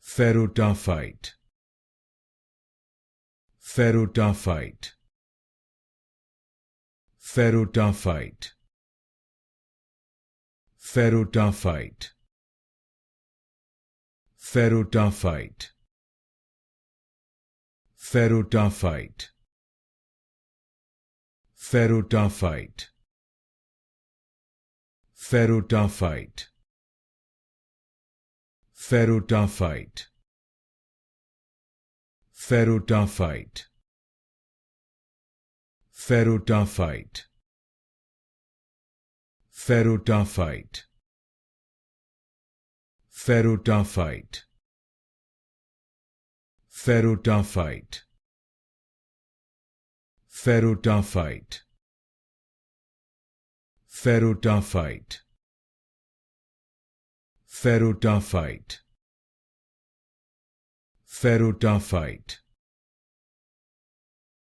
Ferrotaaffeite. Ferrotaaffeite. Ferrotaaffeite. Ferrotaaffeite. Ferrotaaffeite. Ferrotaaffeite. Ferrotaaffeite. Ferrotaaffeite. Ferrotaaffeite. Ferrotaaffeite. Ferrotaaffeite. Ferrotaaffeite. Ferrotaaffeite. Ferrotaaffeite. Ferrotaaffeite. Ferrotaaffeite. Ferrotaaffeite. Ferrotaaffeite.